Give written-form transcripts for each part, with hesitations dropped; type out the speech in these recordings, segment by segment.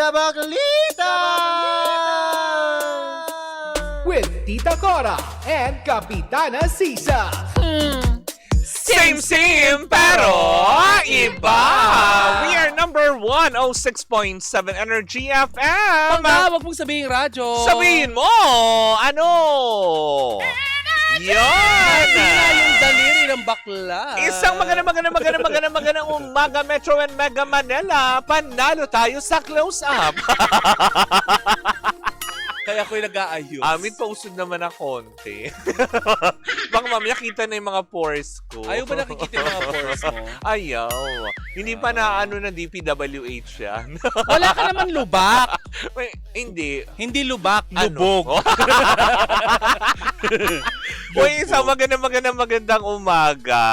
Kabaklitas! With Tita Cora and Kapitana Sisa. Same, pero iba! We are number 106.7 Energy FM! Pagka, wag mong sabihin radyo. Sabihin mo! Ano? Yan! Yung daliri ng bakla. Isang magandang umaga, Metro and Mega Manila. Panalo tayo sa close-up. Kaya ako'y nag-aayos. Amin, pausod naman ng konti. Baka mamaya kita na yung mga pores ko. Ayaw ba nakikita yung mga pores mo? Ayaw. Hindi pa na ano ng DPWH yan. Wala ka naman lubak. Wait, hindi. Hindi lubak, Ano? lubog. Uy, isang magandang umaga.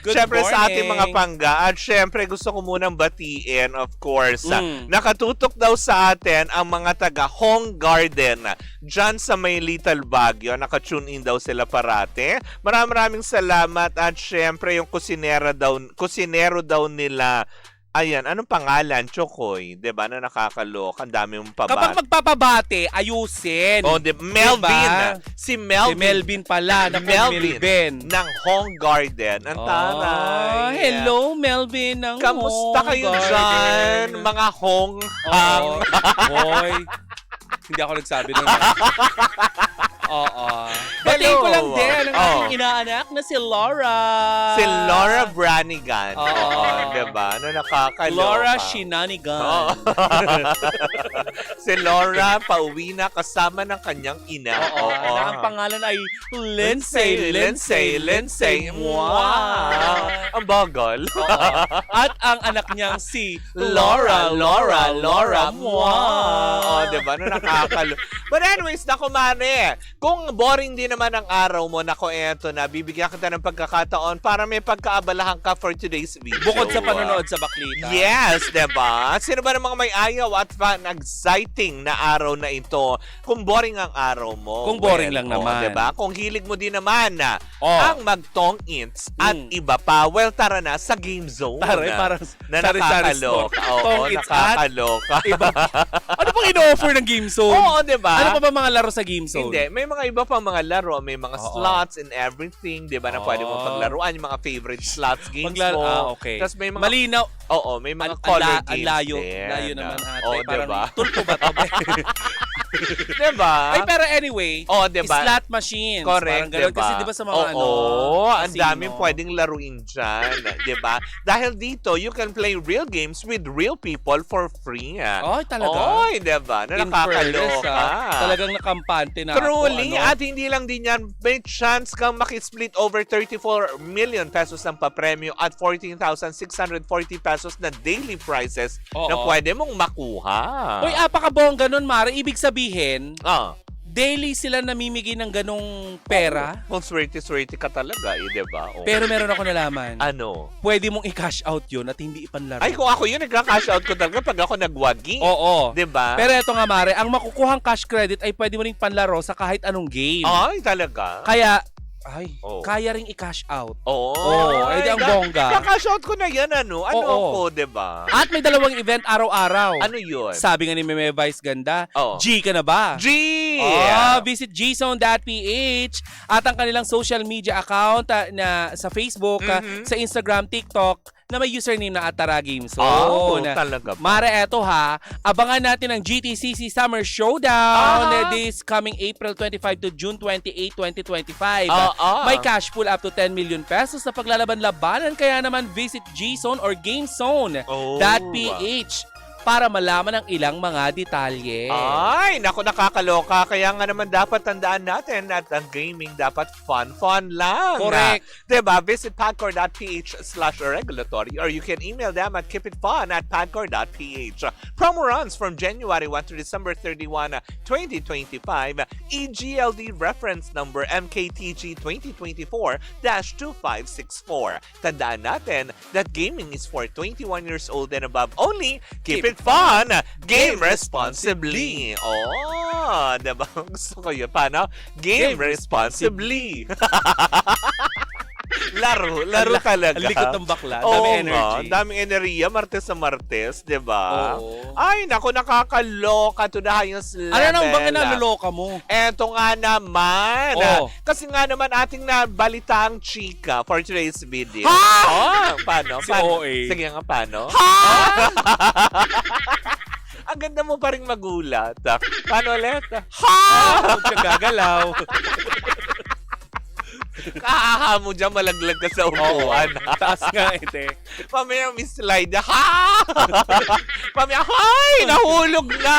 Good Siyempre sa morning. ating mga pangga. At siyempre gusto ko munang batiin, of course. Nakatutok daw sa atin ang mga taga Hong Garden. Diyan sa may Little Baguio. Nakatune in daw sila parate. Maraming salamat. At siyempre yung kusinero daw nila. Ayan, anong pangalan? Chokoy, 'di ba? Na nakakaloka, ang dami mong pabati. Kapag magpapabate, ayusin. Oh, Melvin. Diba? Si Melvin. Si Melvin pala. Melvin. Ng Hong Garden. Ang taray. Hello, Melvin ng Kamusta Hong kayo Garden? dyan, mga Hong? Boy. Hindi ako nagsabi nun. Oo. Batiin ko lang din ang aking inaanak na si Laura. Si Laura Branigan. Oo. Diba? Ano nakakaloka. Laura Shinanigan. Oo. Si Laura pauwi na kasama ng kanyang ina. Oo. Na ang pangalan ay Lindsay. Wow. Ang bagal. Oo. At ang anak niyang si Laura. Wow. Oh, diba? Ano nakakaloka. But anyways, naku mare, kung boring din naman ang araw mo, nako eto na, bibigyan kita ng pagkakataon para may pagkaabalahan ka for today's video. Bukod sa panonood sa Baklita. Yes, diba? Sino ba ng mga may ayaw at fun, exciting na araw na ito? Kung boring ang araw mo. Kung boring lang naman. Diba? Kung hilig mo din naman na ang Oh. mag-tong-its at iba pa, well, tara na sa Game Zone. Taray, parang na sari-sari nakakaloka. store. Oo, Tong-its at nakakaloka. Iba. Ano pang in-offer ng Game Zone? Oo, diba? Ano pa ba mga laro sa Game Zone? Hindi, may mga iba pang mga laro, may mga Oo. slots and everything, 'di ba? Na pwede mo paglaruan yung mga favorite slots games mo. Okay. Tapos may mga Malinaw. Oo, may mga color games. Ang layo. din. Layo naman ate. Oo, Parang 'di ba? tulpo ba to? 'Di ba? Ay, pero anyway, Oo, 'di ba? slot machines. Correct, Parang ganun. diba? Kasi di ba sa mga Oo, ang casino. daming pwedeng laruin dyan, di ba? Dahil dito, you can play real games with real people for free. Ay, talaga? Oy, di ba? Na In fairness, nakakaloka. Talagang nakampante na Truly, ako. Ano? at hindi lang din yan, may chance kang makisplit over 34 million pesos ng papremyo at 14,640 pesos na daily prizes na Oo. pwede mong makuha. Uy, apakabongga nun, Mare. Ibig sabihin, Ah, daily sila namimigay ng ganong pera. kung swerte-swerte ka talaga, di ba? Oh. Pero meron ako nalaman. Ano? Pwede mong i-cash out yun at hindi ipanlaro. Ay, kung ako yun, nagka-cash out ko talaga pag ako nagwagi. Oo. Di ba? Pero eto nga, Mare, ang makukuhang cash credit ay pwede mo ring panlaro sa kahit anong game. Ay, talaga? Kaya, Oo. kaya ring i-cash out. Oo. Oo, edi ang bongga. Kaka-cash out ko na yan, ano? Ano Oo. ko, di ba? At may dalawang event araw-araw. Ano yun? Sabi nga ni Meme Vice Ganda, Oo. G ka na ba? G! Visit gzone.ph at ang kanilang social media account na sa Facebook, sa Instagram, TikTok, na may username na Atara Games Zone. Talaga ba? Mare, eto ha, abangan natin ang GTCC Summer Showdown this coming April 25 to June 28, 2025. May cash pool up to 10 million pesos sa paglalaban-labanan, kaya naman visit GZone or GameZone.ph para malaman ang ilang mga detalye. Ay, naku, nakakaloka. Kaya nga naman dapat tandaan natin at ang gaming dapat fun lang. Correct. Diba? Visit padcore.ph/regulatory or you can email them at keepitfun@padcore.ph. Promo runs from January 1 to December 31, 2025. EGLD reference number MKTG 2024-2564. Tandaan natin that gaming is for 21 years old and above only. Keep it fun, game responsibly. Oh, diba? Gusto ko yun. Paano? Game responsibly. Laro talaga. Ang likot ng bakla. Oo Dami nga, energy. daming enerhiya, Martes sa Martes, di ba? Oo. Ay, naku, nakakaloka to the highest level. Ano nang bang naloloka mo? Eto nga naman. Oh. Kasi nga naman ating nabalita ang chika for today's video. Ha? Oh, paano? Si Paano? OA. Sige nga, paano? Ha? Ang ganda mo pa rin magulat. Paano ulit? Ha? Huwag ka gagalaw. Kaaha mo dyan, malaglag ka sa upuan. Taas nga ite. Mamaya may slide. Ha! Mamaya, hay! Nahulog na!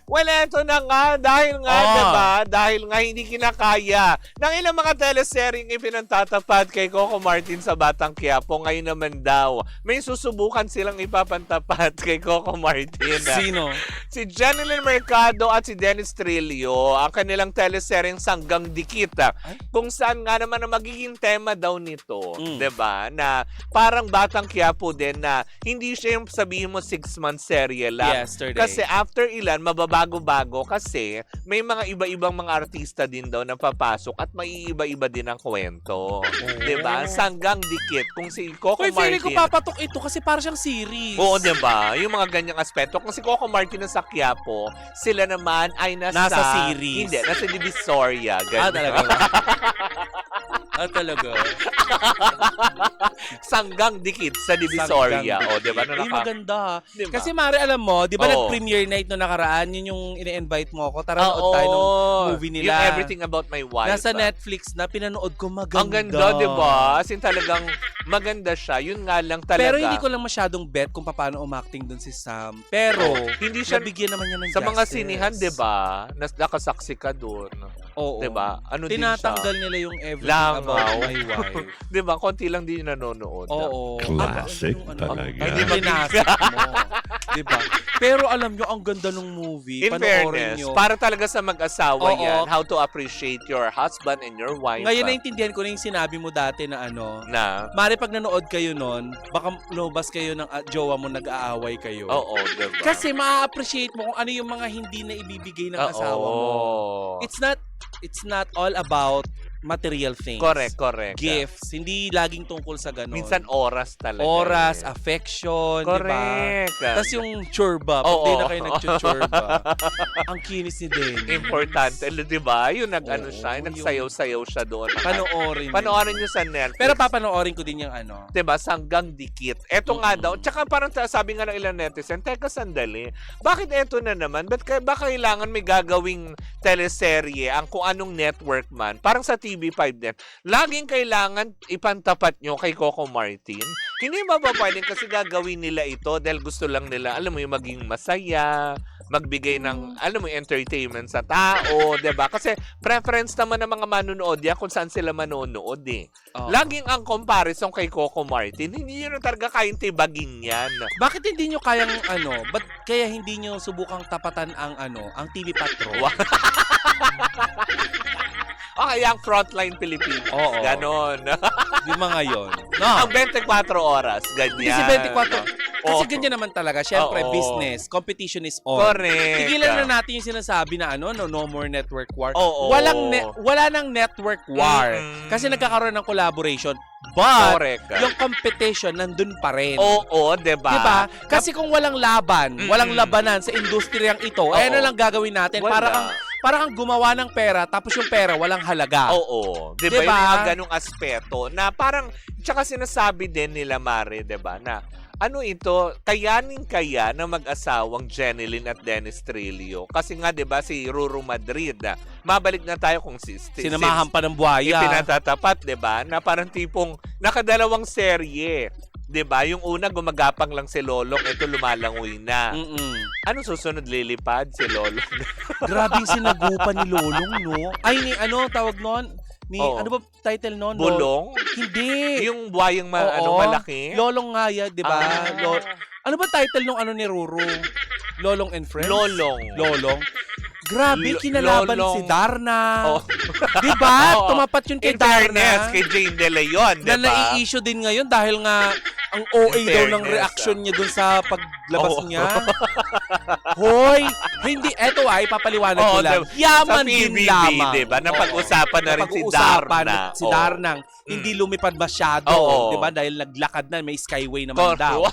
Well, eto na nga. Dahil nga, diba? Dahil nga hindi kinakaya ng ilang mga teleseryeng ipinantatapat kay Coco Martin sa Batang Quiapo. Ngayon naman daw, may susubukan silang ipapantapat kay Coco Martin. Sino? Si Jeneline Mercado at si Dennis Trillo, ang kanilang teleseryeng Sanggang Dikit. Kung saan nga naman ang magiging tema daw nito, 'di ba? Na parang Batang Quiapo din na hindi siya yung sabihin mo 6-month serye lang. Yesterday. Kasi after ilan, mababago-bago kasi may mga iba-ibang mga artista din daw na papasok at may iba-iba din ang kwento. 'Di ba? Sanggang Dikit. Kung si Coco Uy, feeling Martin... ko papatok ito kasi parang siyang series. Oo, diba? Yung mga ganyang aspeto. Kung si Coco Martin sa Quiapo, sila naman ay Nasa series. Hindi, nasa Divisoria. Ganyan. Talaga. Talaga. Sanggang Dikit sa Divisoria. O, diba? Uy, maganda. Diba? Kasi Mare, alam mo, di ba Oo. nag-premiere night no nakaraan, yun yung ine-invite mo ako. Tara, nood tayo ng movie nila. Yung Everything About My Wife. Nasa Netflix na, pinanood ko, maganda. Ang ganda, diba? As in talagang maganda siya. Yun nga lang talaga. Pero hindi ko lang masyadong bet kung paano umacting dun si Sam. Pero, hindi siya nabigyan naman niya ng sa mga justice. sinihan, diba? Nakasaksi ka dun. Oo. Diba? Ano Tinatanggal din siya? nila yung Everything Langaw. About My Wife. Diba? Konti lang din yung nanonood. Oo. Classic Ano, talaga. Hindi binasa mo. Diba? Pero alam nyo, ang ganda ng movie. In Panoorin fairness, nyo. para talaga sa mag-asawa Oo. yan, how to appreciate your husband and your wife. Ngayon naintindihan ko na yung sinabi mo dati na ano, na, Mare, pag nanood kayo nun, baka lumabas kayo ng jowa mo, nag-aaway kayo. oo, diba? Kasi ma-appreciate mo kung ano yung mga hindi na ibibigay ng asawa mo. It's not all about material things. Correct. Gifts. Hindi laging tungkol sa ganon. Minsan oras talaga. Oras, eh. affection, di ba? Correct. Tapos yung churba, pag Oo. di na kayo nag-churba, ang kinis ni Dennis. Importante, di ba? Yung nag-ano Oo, siya, yung- nagsayaw-sayaw siya doon. Panoorin. Panoorin nyo sa Netflix. Pero papanoorin ko din yung ano. Diba? Sanggang Dikit. Eto nga daw. Tsaka parang sabi nga ng ilang netizen, teka sandali, bakit eto na naman? Ba kailangan may gagawing teleserye ang kung anong network man? Parang sa TV5 din. Laging kailangan ipantapat nyo kay Coco Martin. Hindi ba pwedeng kasi gagawin nila ito dahil gusto lang nila, alam mo yung maging masaya, magbigay ng, alam mo, entertainment sa tao, 'di ba? Kasi preference naman ng mga manonood yan kung saan sila manonood eh. Oo. Laging ang comparison kay Coco Martin, hindi nyo talaga kayang tibagin yan. Bakit hindi nyo kayang ano? Ba't kaya hindi nyo subukang tapatan ang ano, ang TV Patrol? Wow. O kaya ang Frontline Pilipinas. Oo. Ganon. Di mga yun. No. Ang 24 oras. Ganyan. Kasi 24. Kasi Oo. ganyan naman talaga. Siyempre, Oo. business. Competition is on. Correct. Tigilan na natin yung sinasabi na ano, no more network war. Oo. Wala nang network war. Mm-mm. Kasi nagkakaroon ng collaboration. But, Correct. yung competition nandun pa rin. Oo, diba? Diba? Kasi kung walang laban, walang labanan sa industriyang ito, Oo. ano lang gagawin natin? Wala. Para kang gumawa ng pera, tapos yung pera walang halaga. Oo. Diba? Diba? Yung mga ganong aspeto na parang, tsaka sinasabi din nila, Mare, diba? Na, ano ito, kayanin kaya na mag-asawang Jeneline at Dennis Trillo? Kasi nga, diba, si Ruru Madrid, mabalik na tayo kung Sinamahan pa ng buhaya. ipinatatapat, diba? Na parang tipong nakadalawang serye. 'Di ba? Yung una gumagapang lang si Lolong, ito lumalangoy na. Ano susunod, lilipad si Lolong? Grabe yung sinagupan ni Lolong, no? Ay, ni ano tawag noon? Oo. Ano ba title noon? Bulong? Hindi. Yung buhayang Oo. malaki? Lolong nga yan, di ba? Ah. Ano ba title nung ano ni Ruru? Lolong and Friends? Lolong. Lolong. Grabe, kinalaban Lolong- si Darna. Oh. Di ba? Oo. Tumapat yun kay In fairness, Darna. kay Jane De Leon, di Na ba? nai-issue din ngayon dahil nga ang OA daw ng fairness, reaction niya dun sa paglabas Oo. niya. Hoy, hindi, eto ipapaliwanag ko Oo, lang. sa Yaman din PBB, lamang. di ba? Napag-usapan na rin si Napag-usapan Darna. si Oo. Darna. Hindi lumipad masyado. Oo. Di ba? Dahil naglakad na, may skyway naman daw.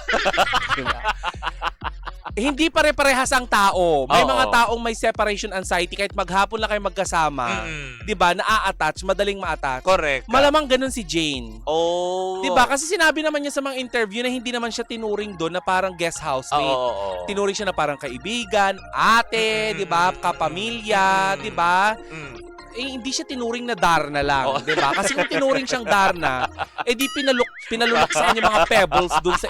Di ba? Hindi pare-parehas ang tao. May Oo. mga taong may separation anxiety kahit maghapon lang kayo magkasama. Mm. 'Di ba? Naa-attach, madaling ma-attach. Correct. Malamang ganun si Jane. Oh. 'Di ba? Kasi sinabi naman niya sa mga interview na hindi naman siya tinuring doon na parang guest housemate. Oo. Tinuring siya na parang kaibigan, ate, 'di ba? Kapamilya, 'di ba? Mm. Eh, hindi siya tinuring na Darna lang, Oo. 'di ba? Kasi kung tinuring siyang Darna, eh di pinalulok sa kanya mga pebbles doon sa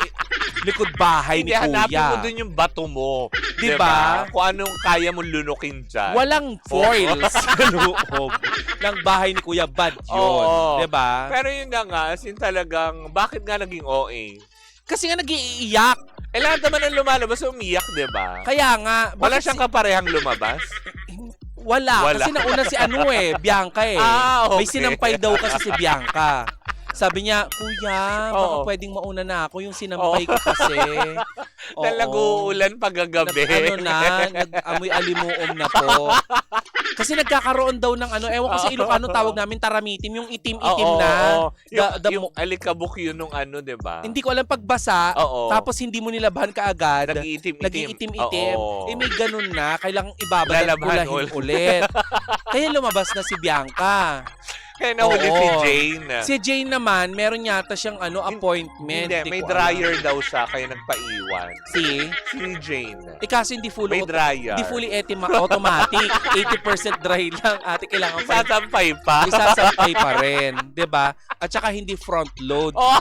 likod bahay Hindi, ni hanapin mo Kuya. dun yung bato mo. Di ba? Kung anong kaya mo lunukin dyan. Walang foils sa loob ng bahay ni Kuya Bad yun. Oo. 'Di ba? Pero yun na nga, as in talagang, bakit nga naging OA? Kasi nga nag-iiyak. Eh lahat naman ang lumalabas, umiyak, di ba? Kaya nga, Wala bakit siyang kaparehang lumabas? Wala. Wala. Kasi nauna si Bianca eh. Ah, okay. May sinampay daw kasi si Bianca. Sabi niya, Kuya, baka Oo. pwedeng mauna na ako yung sinampay ko kasi. Na nag-uulan pagagabi. Nag-amoy alimuom na po. Kasi nagkakaroon daw ng ewan ko sa Ilocano tawag namin taramitim, yung itim-itim Oo, na. oo. The- Yung alikabok yun nung di ba? Hindi ko alam pagbasa, Oo. tapos hindi mo nilabahan kaagad. Nag-iitim-itim. Nag-iitim-itim. Oo. Eh may ganun na, kailangang ibabad at Lalabahan gulahin ulit. Kaya lumabas na si Bianca. Kaya nahuli Oo. si Jane. Si Jane naman, meron yata siyang appointment. Hindi, Di may ko dryer daw siya, kaya nagpaiwan. alam. Si? Si Jane. Kaso hindi May dryer. Hindi fully automatic. 80% dry lang. Ate, kailangan pa Sasampay pa. isasampay pa rin. 'Di ba? At saka hindi front load. Oh,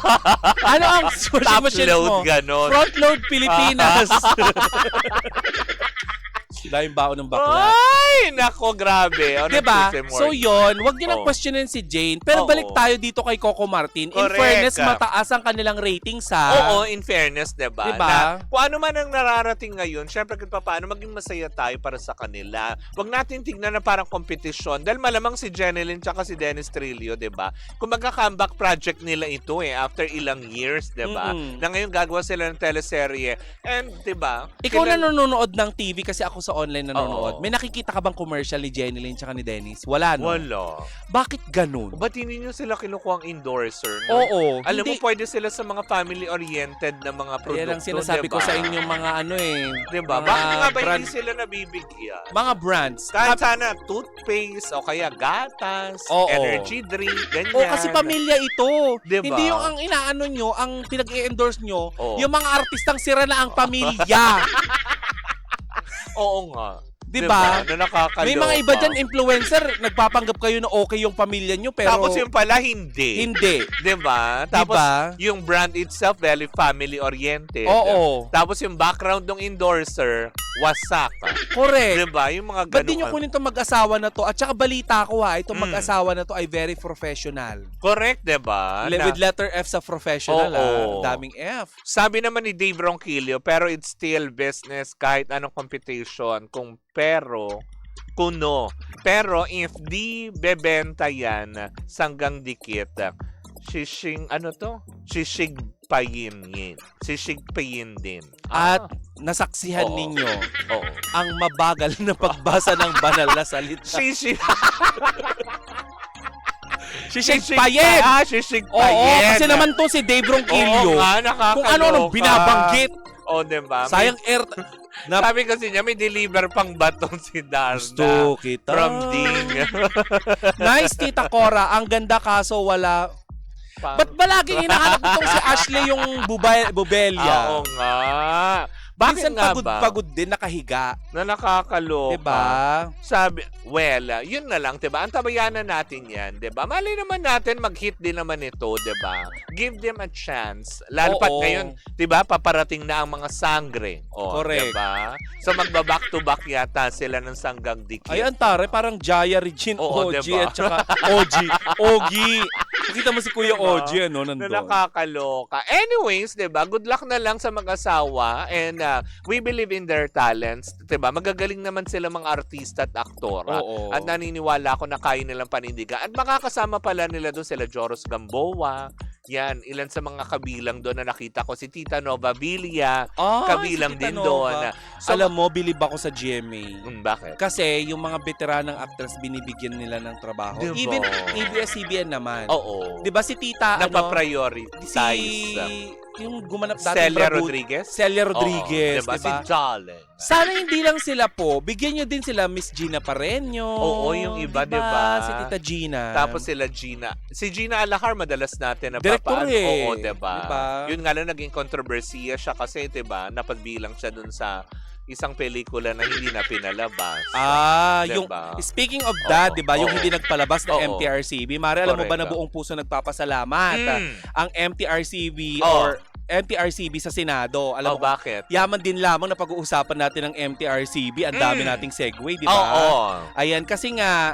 Ano ang top social load, mo? ganon. Front load Pilipinas. Sila yung baon ng bakla. Ay, nako, grabe. Ano Diba? So yun, wag niyo nang Oo. questionin si Jane. Pero Oo. balik tayo dito kay Coco Martin. In Correct. fairness, mataas ang kanilang ratings ha. Oo, in fairness, diba? Diba? Na, kung ano man ang nararating ngayon, syempre kung paano maging masaya tayo para sa kanila. Huwag natin tignan na parang kompetisyon. Dahil malamang si Jeneline tsaka si Dennis Trillo, diba? Kung magka-comeback project nila ito after ilang years, diba? Mm-mm. Na ngayon gagawa sila ng teleserye. And, diba? Ikaw na nanonood ng TV kasi ako sa online nanonood. Oo. May nakikita ka bang commercial ni Jeneline tsaka ni Dennis? Wala, no? Wala. Bakit ganun? Ba't hindi nyo sila kinukuha ang endorser? No? Oo. Alam hindi. mo, pwede sila sa mga family-oriented na mga produkto, Yan ang sinasabi ko diba? sa inyong mga Diba? mga Bakit nga ba brand- hindi sila nabibigyan? mga brands. Kahit sana toothpaste o kaya gatas, Oo. energy drink, ganyan. O kasi pamilya ito. Diba? Hindi yung ang inaano nyo, ang pinag-i-endorse nyo, Oo. yung mga artistang sira na ang pamilya. Oo nga. Diba? Na nakakaloka. May mga iba dyan, influencer, nagpapanggap kayo na okay yung pamilya nyo, pero Tapos yung pala, hindi. hindi. Diba? Tapos Diba? yung brand itself, very family-oriented. Oo. Tapos yung background ng endorser, wasak. Correct. Diba? Yung mga Ba't ganun. di nyo kunin itong mag-asawa na to? At saka balita ko itong Mm. mag-asawa na to ay very professional. Correct, diba? Na- With letter F sa professional, Oo. daming F. Sabi naman ni Dave Ronquillo, pero it's still business kahit anong competition. Kuno. Pero if di bebenta yan, sanggang dikit, sisigpayin din. At nasaksihan Oo. ninyo Oo. ang mabagal na pagbasa ng banal na salita. Sisigpayin! Sisigpayin! Oo, kasi naman to si Dave Ronquillo. Oo nga, nakakaloka. Kung ano-anong binabanggit. O, diba? Sayang Sabi kasi niya, may deliver pang batong si Darna. Gusto kita. From Ding. Nice, Tita Cora. Ang ganda kaso wala. Ba't ba laging hinahanap itong si Ashley yung Bubelia? Oo nga. Bakit Minsan nga ba? pagod din, nakahiga. Na nakakaloka. Diba? Sabi, yun na lang, diba? Antabayanan natin yan, diba? Mali naman natin, mag-hit din naman ito, diba? Give them a chance. Lalo pat Oo. ngayon, diba? Paparating na ang mga sangre. O, Correct. diba? So, magba-back-to-back yata sila ng sanggang dikit. Ay, antare, parang Jaya Regine Oo, OG diba? at saka OG. Ogi. Makita mo si Kuya Diba? OG, Na nandun. nakakaloka. Anyways, 'di ba? Good luck na lang sa mag-asawa and we believe in their talents, 'di ba? Magagaling naman sila mga artista at aktora. Oo. At naniniwala ako na kaya nilang panindigan. At makakasama pala nila doon sila Joros Gamboa. Yan, ilan sa mga kabilang doon na nakita ko. Si Tita Nova Villa, kabilang si Tita din Nova. doon. So, Alam mo, bilib ako sa GMA. bakit? Kasi yung mga veteranang actress binibigyan nila ng trabaho. Diba? Even ABS-CBN naman. Oo. 'Di ba si Tita Napaprioritize. yung gumanap dati Celia Rodriguez? Celia Rodriguez, Oo, diba? 'di ba? Si Jolene. Sana hindi lang sila po, bigyan nyo din sila Miss Gina Pareño. Oo, yung iba, diba? Si Tita Gina. Tapos sila Gina. Si Gina Alahar, madalas natin Director napapaan. eh. Oo, diba? Diba? Yun nga lang naging kontrobersiya siya kasi, diba, napagbilang siya dun sa isang pelikula na hindi na pinalabas. Yung Diba? speaking of that, Oo, 'di ba, yung oo. hindi nagpalabas ng Oo. MTRCB, Mare, alam mo ba na Correct. buong puso nagpapasalamat ang MTRCB Oo. or MTRCB sa Senado. Alam mo, bakit? yaman din lamang na pag-uusapan natin ng MTRCB. Ang dami nating segue, di ba? Oo. Ayan, kasi nga,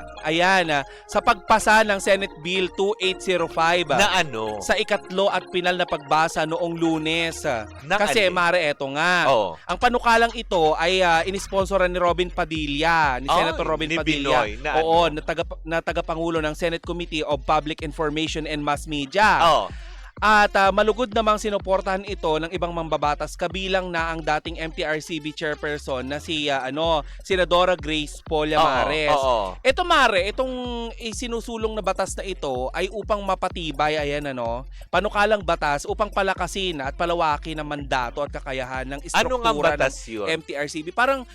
sa pagpasa ng Senate Bill 2805, Na ano? sa ikatlo at pinal na pagbasa noong Lunes. Na Kasi, ano? Mare, eto nga. Oo. Ang panukalang ito ay inisponsoran ni Robin Padilla, ni Senator Robin ni Padilla. Binoy, na Oo, ano? na tagapangulo ng Senate Committee of Public Information and Mass Media. Oo. At malugod namang sinuportahan ito ng ibang mambabatas, kabilang na ang dating MTRCB chairperson na si Senadora Grace Polla Mares. Oo. Ito, Mare, itong isinusulong na batas na ito ay upang mapatibay, panukalang batas upang palakasin at palawakin ang mandato at kakayahan ng Ano nga istruktura batas ng yun? MTRCB. Parang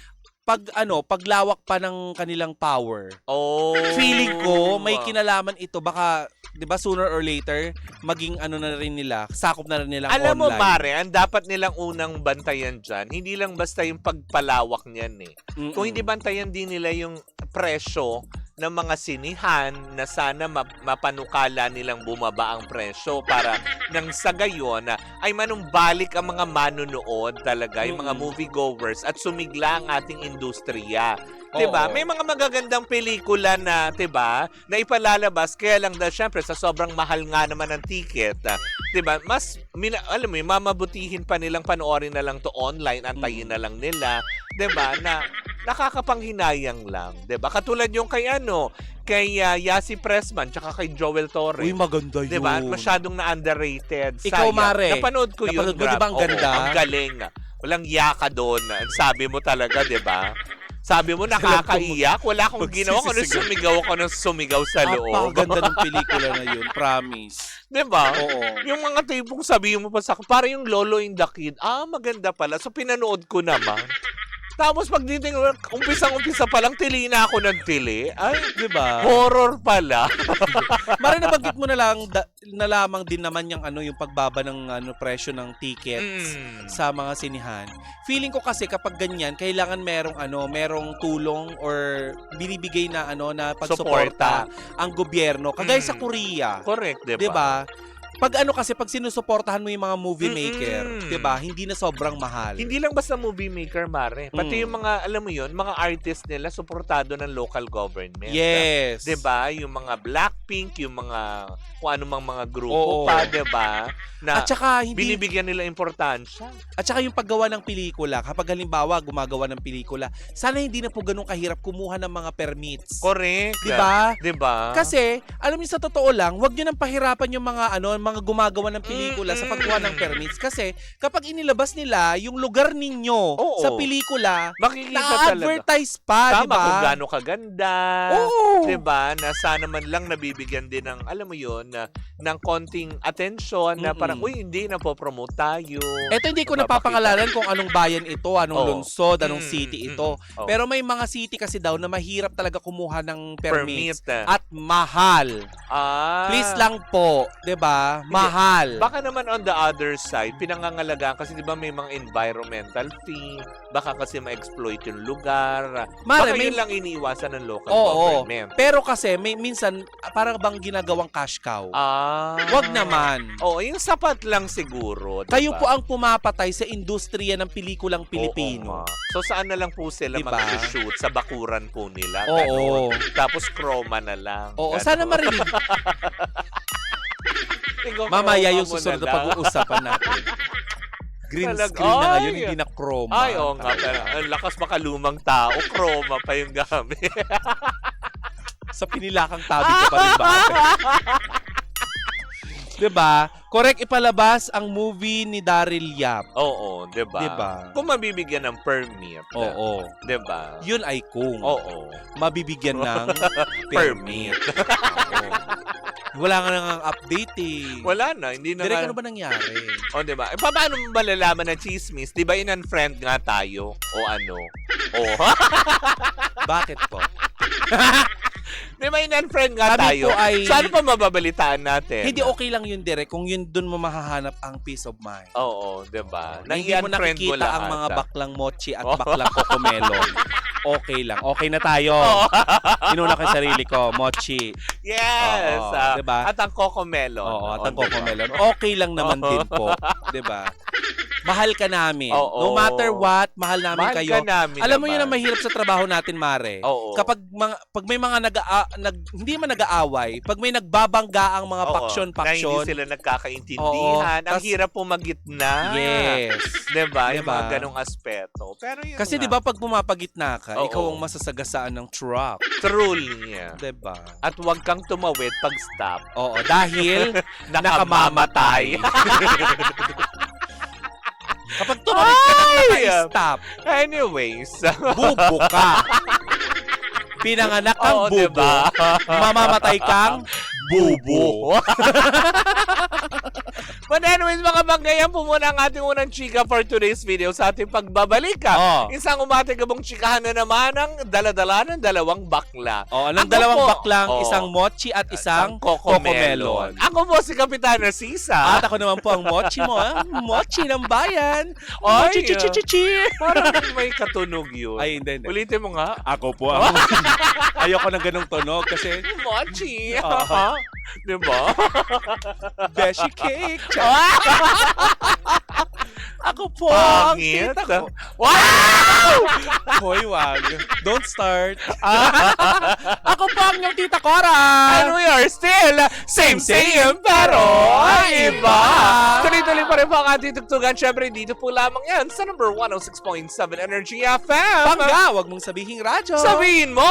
paglawak pa ng kanilang power. Oh. Feeling ko may kinalaman ito, baka 'di ba sooner or later maging na rin nila, sakop na rin nila Alam mo, online. Mare, ang dapat nilang unang bantayan dyan, hindi lang basta yung pagpalawak niyan eh. Mm-mm. Kung hindi bantayan din nila yung presyo ng mga sinihan na sana mapanukala nilang bumaba ang presyo para nang sa gayon ay manumbalik ang mga manunood talaga, yung mga moviegoers at sumigla ang ating industriya. 'Di ba? Oo. May mga magagandang pelikula na, 'di ba, na ipalalabas kaya lang dahil syempre sa sobrang mahal nga naman ng ticket, 'di ba? Mas alam mo, mamabutihin pa nilang panoorin na lang to online, antayin na lang nila, 'di ba? Na nakakapanghinayang lang, 'di ba? Katulad yung kay Yasi Pressman tsaka kay Joel Torre. Uy, maganda yun. 'Di ba? Masyadong na underrated. Ikaw, Mare, Napanood ko yun. napanood mo, di ba ang Oo, ganda? ang galing. Walang yaka doon. Sabi mo talaga, 'di ba? Sabi mo, nakakaiyak. Wala akong ginawa. Kundi sumigaw ako ng sumigaw sa loob. Napakaganda ng pelikula na yun, promise. Diba? Oo. Yung mga tipong sabihin mo pa sa akin, parang yung Lolo in the Kid, maganda pala. So, pinanood ko naman. Tapos pag umpisa pa lang, tili na ako ng tili. Ay, Diba? horror pala. Mare, nabanggit mo na lang na lamang din naman yung pagbaba ng presyo ng tickets sa mga sinihan. Feeling ko kasi kapag ganyan, kailangan merong tulong or binibigay na na pagsuporta ang gobyerno. Kagaya sa Korea. Correct, diba? 'Di ba? Pag pag sinusuportahan mo yung mga movie maker, 'di ba? Hindi na sobrang mahal. Hindi lang basta movie maker, Mare. Pati yung mga, alam mo yun, mga artist nila, suportado ng local government. Yes. 'Di ba? Yung mga Blackpink, yung mga kung anumang mga Oo. grupo pa, 'di ba? Na At saka binibigyan nila importansya. At saka yung paggawa ng pelikula, kapag halimbawa gumagawa ng pelikula, sana hindi na po ganun kahirap kumuha ng mga permits. Correct. 'Di ba? 'Di ba? Kasi, alam niyo sa totoo lang, wag niyo nang pahirapan yung mga gumagawa ng pelikula sa pagkuha ng permits. Kasi, kapag inilabas nila yung lugar ninyo Oo. sa pelikula, makikita talaga. na-advertise pa, di Tama ba? kung gaano kaganda. Oo. 'Di ba? Na sana man lang nabibigyan din ng, alam mo 'yon, ng konting atensyon na parang, uy, hindi na po-promote tayo. Eto hindi ko Napapakita. napapangalanan kung anong bayan ito, anong Oo. lungsod, anong city ito. Oo. Pero may mga city kasi daw na mahirap talaga kumuha ng permits. Permit. At mahal. Please lang po, 'di ba? Mahal. Baka naman on the other side, pinangangalagaan kasi 'di ba may mga environmental fee, baka kasi ma-exploit yung lugar. Mare, Baka may- yun lang iniiwasan ng local Oo. government. Pero kasi minsan parang bang ginagawang cash cow. Wag naman. Oo, yung sapat lang siguro. Kayo diba? po ang pumapatay sa industriya ng pelikulang Pilipino. Oo nga. So saan na lang po sila Diba? mag-shoot? Sa bakuran po nila. Oo. Ganun. Tapos chroma na lang. Oo, Ganun. sana marinig. Mamaya yung Chroma mo susunod na na lang. pag-uusapan natin. Green Talaga. screen na ngayon, Ay. hindi na chroma. Ay, oo nga. Pero, ang lakas baka lumang tao. Chroma pa yung gamit. Sa pinilakang tabi ko pa rin ba? Diba? Correct, ipalabas ang movie ni Daryl Yap. Oo, diba? Diba? Kung mabibigyan ng permit. Oo. Diba? Yun ay kung Oo. mabibigyan ng Permit. Oo. Wala nga nang update eh. Wala na, hindi na. Direk, ano ba nangyari? O, diba? E, paano mo malalaman na chismis? Diba in-unfriend nga tayo? O ano? O, Bakit po? diba in-unfriend nga Sabi tayo? ko ay- Saan pa mababalitaan natin? Hindi okay lang yun, Direk, kung yun dun mo mahahanap ang peace of mind. Oo, diba? Na hindi mo nakikita ang mga baklang mochi at baklang cocomelon. Okay lang. Okay na tayo. Inuna ko yung sarili ko, mochi. Yes! Oo, diba? At ang cocomelon. Oo, at ang diba? cocomelon. Okay lang naman Oo. din po. 'Di ba? Mahal ka namin. Oo. No matter what, mahal namin Mahal kayo. ka namin Alam mo naman. yun ang mahirap sa trabaho natin, Mare. Oo. Kapag pag may mga hindi man nag-aaway, pag may nagbabangga ang mga Oo, paksyon-paksyon. na hindi sila nagkakaintindihan. Oo, Ang hirap pumagitna. Yes. Diba? Yung Diba? mga ganong aspeto. Pero yun Kasi nga, 'di ba pag pumapagitna ka, Oo. ikaw ang masasagasaan ng truck, True niya. 'di ba? At huwag kang tumawid pag stop. Oo, dahil Nakamamatay. kapag tumawid ka ng Ay! naka-stop, Anyways. bubo ka. Pinanganak kang Oo, bubo. diba? Mamamatay kang bubo. But anyways, mga bagay, yan po muna ang ating unang chika for today's video. Sa ating pagbabalik Oh. isang umatigabong chikahan na naman ng daladala ng dalawang bakla. Oh, ng Ako dalawang po. baklang, Oo. isang mochi at isang cocomelon. Ako po si Kapitana Sisa. At ako naman po ang mochi mo, mochi ng bayan. Ay, Mochi, chi, chi, chi, chi. Parang may katunog yun. Ay, hindi, hindi. Ulitin mo nga. Ako po ang ayoko ng ganong tunog kasi Mochi. Oo. Diba? beshi cake. Ako po ang Pangit. tita ko. Wow! Hoy, wag. Don't start. Ako po ang yung tita Cora. And we are still same, pero iba. Tuloy-tuloy pa rin po ang ating tugtugan. Siyempre, dito po lamang yan sa number 106.7 Energy FM. Pangga, wag mong sabihing radyo. Sabihin mo!